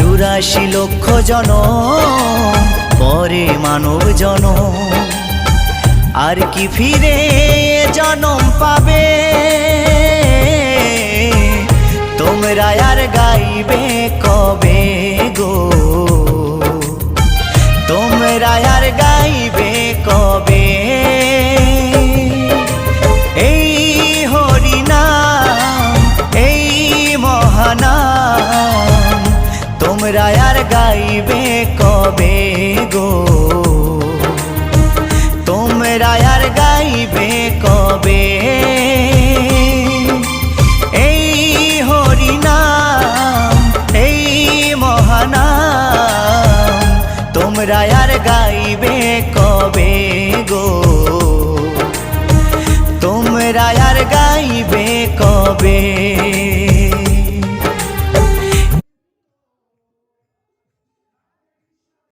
84 লক্ষ জনম পরে মানব জনম, আর কি ফিরে জনম পাবে? তোমরা আর গাইবে কবে গো? তোমরা আর গাইবে কবে? এই হরিনাম, এই মহানাম তোমরা আর গাইবে কবে গো? তোমরা আর গাইবে কবে? এই হরিনাম, এই মহানাম তোমরা আর গাইবে কবে গো? তোমরা আর গাইবে কবে?